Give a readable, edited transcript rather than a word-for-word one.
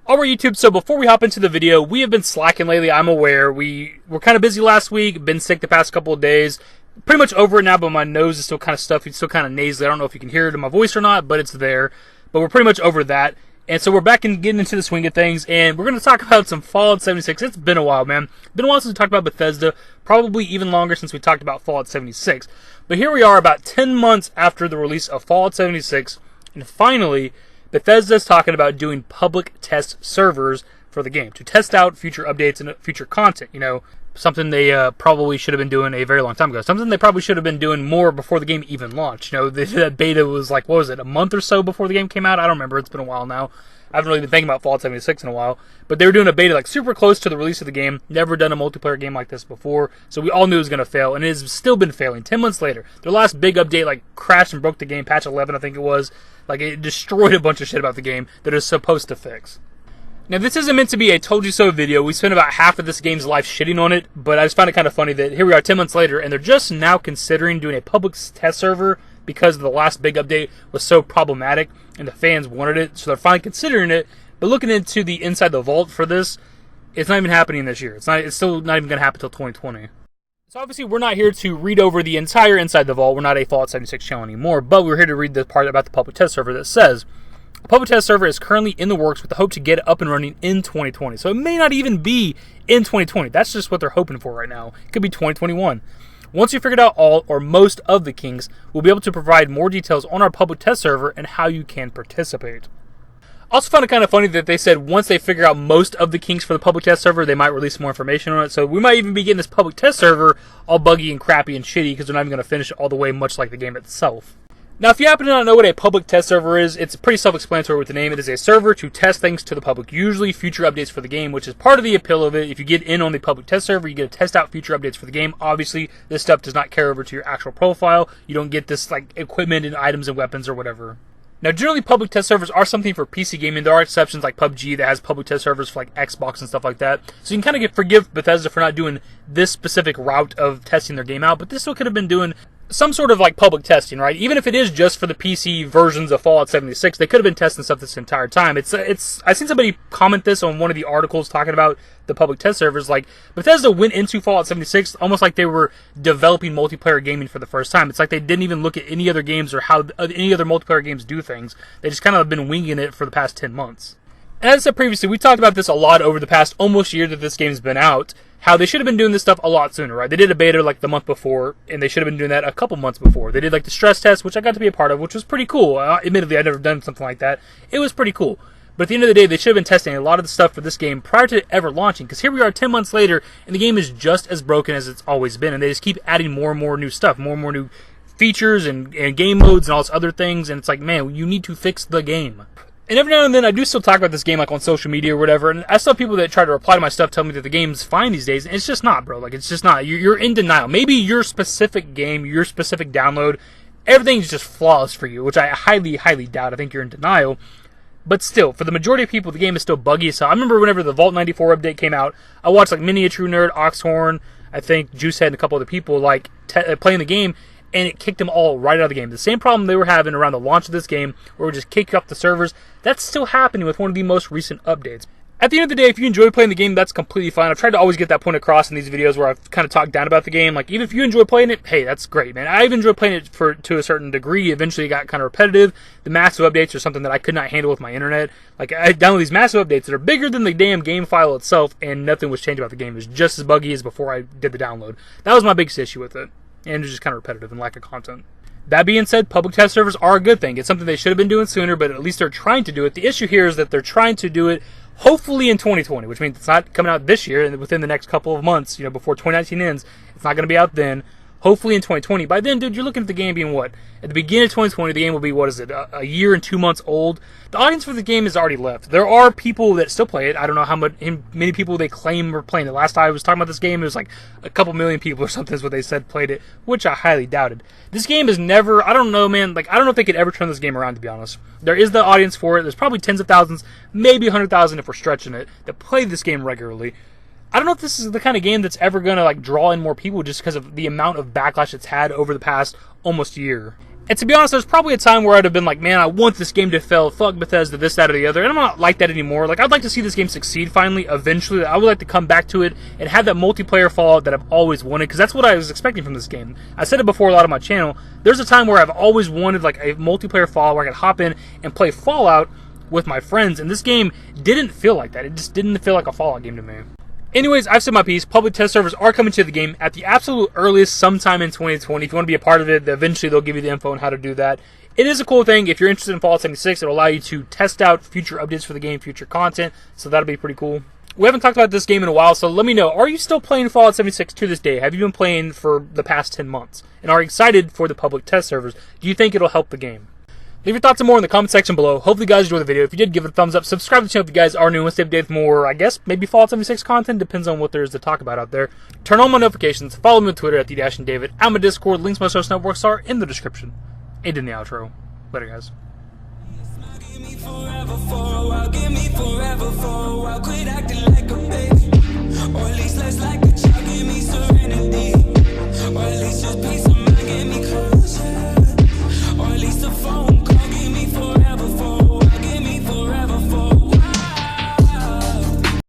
Alright YouTube, so before we hop into the video, we have been slacking lately, I'm aware. We were kind of busy last week, been sick the past couple of days. Pretty much over it now, but my nose is still kind of stuffy, it's still kind of nasally. I don't know if you can hear it in my voice or not, but it's there. But we're pretty much over that. And so we're back in getting into the swing of things, and we're going to talk about some Fallout 76. It's been a while, man. Been a while since we talked about Bethesda, probably even longer since we talked about Fallout 76. But here we are about 10 months after the release of Fallout 76, and finally, Bethesda's talking about doing public test servers for the game to test out future updates and future content. You know, something they probably should have been doing a very long time ago. Something they probably should have been doing more before the game even launched. You know, that beta was like, what was it, a month or so before the game came out? I don't remember. It's been a while now. I haven't really been thinking about Fallout 76 in a while. But they were doing a beta like super close to the release of the game. Never done a multiplayer game like this before. So we all knew it was going to fail. And it has still been failing. 10 months later. Their last big update like crashed and broke the game. Patch 11 I think it was. Like it destroyed a bunch of shit about the game that it's supposed to fix. Now this isn't meant to be a told you so video. We spent about half of this game's life shitting on it. But I just found it kind of funny that here we are 10 months later. And they're just now considering doing a public test server. Because the last big update was so problematic. And the fans wanted it. So they're finally considering it. But looking into the Inside the Vault for this, it's not even happening this year. It's still not even going to happen until 2020. So obviously we're not here to read over the entire Inside the Vault. We're not a Fallout 76 channel anymore. But we're here to read the part about the public test server that says, a public test server is currently in the works with the hope to get it up and running in 2020. So it may not even be in 2020. That's just what they're hoping for right now. It could be 2021. Once you figured out all or most of the kinks, we'll be able to provide more details on our public test server and how you can participate. I also found it kind of funny that they said once they figure out most of the kinks for the public test server, they might release more information on it. So we might even be getting this public test server all buggy and crappy and shitty because they're not even going to finish it all the way, much like the game itself. Now, if you happen to not know what a public test server is, it's pretty self-explanatory with the name. It is a server to test things to the public, usually future updates for the game, which is part of the appeal of it. If you get in on the public test server, you get to test out future updates for the game. Obviously, this stuff does not carry over to your actual profile. You don't get this like equipment and items and weapons or whatever. Now, generally, public test servers are something for PC gaming. There are exceptions like PUBG that has public test servers for like Xbox and stuff like that. So you can kind of forgive Bethesda for not doing this specific route of testing their game out, but this still could have been doing some sort of like public testing, right? Even if it is just for the PC versions of Fallout 76, they could have been testing stuff this entire time. I've seen somebody comment this on one of the articles talking about the public test servers. Like, Bethesda went into Fallout 76 almost like they were developing multiplayer gaming for the first time. It's like they didn't even look at any other games or how any other multiplayer games do things. They just kind of been winging it for the past 10 months. And as I said previously, we talked about this a lot over the past almost year that this game's been out. How they should have been doing this stuff a lot sooner, right? They did a beta like the month before, and they should have been doing that a couple months before. They did like the stress test, which I got to be a part of, which was pretty cool. Admittedly, I'd never done something like that. It was pretty cool. But at the end of the day, they should have been testing a lot of the stuff for this game prior to it ever launching. Because here we are 10 months later, and the game is just as broken as it's always been. And they just keep adding more and more new stuff, more and more new features and game modes and all this other things. And it's like, man, you need to fix the game. And every now and then, I do still talk about this game, like, on social media or whatever, and I still have people that try to reply to my stuff tell me that the game's fine these days, and it's just not, bro. Like, it's just not. You're in denial. Maybe your specific game, your specific download, everything's just flawless for you, which I highly, highly doubt. I think you're in denial. But still, for the majority of people, the game is still buggy. So I remember whenever the Vault 94 update came out, I watched, like, Mini a True Nerd, Oxhorn, I think Juicehead, and a couple other people, like, playing the game, and it kicked them all right out of the game. The same problem they were having around the launch of this game, where it would just kick off the servers, that's still happening with one of the most recent updates. At the end of the day, if you enjoy playing the game, that's completely fine. I've tried to always get that point across in these videos where I've kind of talked down about the game. Like, even if you enjoy playing it, hey, that's great, man. I've enjoyed playing it to a certain degree. Eventually, it got kind of repetitive. The massive updates are something that I could not handle with my internet. Like, I download these massive updates that are bigger than the damn game file itself, and nothing was changed about the game. It was just as buggy as before I did the download. That was my biggest issue with it. And it was just kind of repetitive and lack of content. That being said, public test servers are a good thing. It's something they should have been doing sooner, but at least they're trying to do it. The issue here is that they're trying to do it hopefully in 2020, which means it's not coming out this year and within the next couple of months, before 2019 ends. It's not going to be out then. Hopefully in 2020. By then, dude, you're looking at the game being what? At the beginning of 2020, the game will be, what is it, a year and 2 months old? The audience for the game has already left. There are people that still play it. I don't know how many people they claim were playing it. Last time I was talking about this game, it was like a couple million people or something is what they said played it, which I highly doubted. This game is never, I don't know, man, like, I don't know if they could ever turn this game around, to be honest. There is the audience for it. There's probably tens of thousands, maybe 100,000 if we're stretching it, that play this game regularly. I don't know if this is the kind of game that's ever going to like draw in more people just because of the amount of backlash it's had over the past almost year. And to be honest, there's probably a time where I'd have been like, man, I want this game to fail. Fuck Bethesda, this, that, or the other. And I'm not like that anymore. Like, I'd like to see this game succeed finally, eventually. I would like to come back to it and have that multiplayer Fallout that I've always wanted, because that's what I was expecting from this game. I said it before a lot on my channel. There's a time where I've always wanted like a multiplayer Fallout where I could hop in and play Fallout with my friends, and this game didn't feel like that. It just didn't feel like a Fallout game to me. Anyways, I've said my piece. Public test servers are coming to the game at the absolute earliest sometime in 2020. If you want to be a part of it, eventually they'll give you the info on how to do that. It is a cool thing. If you're interested in Fallout 76, it'll allow you to test out future updates for the game, future content, so that'll be pretty cool. We haven't talked about this game in a while, so let me know. Are you still playing Fallout 76 to this day? Have you been playing for the past 10 months? And are you excited for the public test servers? Do you think it'll help the game? Leave your thoughts and more in the comment section below. Hopefully you guys enjoyed the video. If you did, give it a thumbs up. Subscribe to the channel if you guys are new and stay updated with more, I guess, maybe Fallout 76 content. Depends on what there is to talk about out there. Turn on my notifications. Follow me on Twitter at @the-David. I'm a Discord. Links to my social networks are in the description and in the outro. Later, guys. Give me forever for a while, give me forever for a while. Quit acting like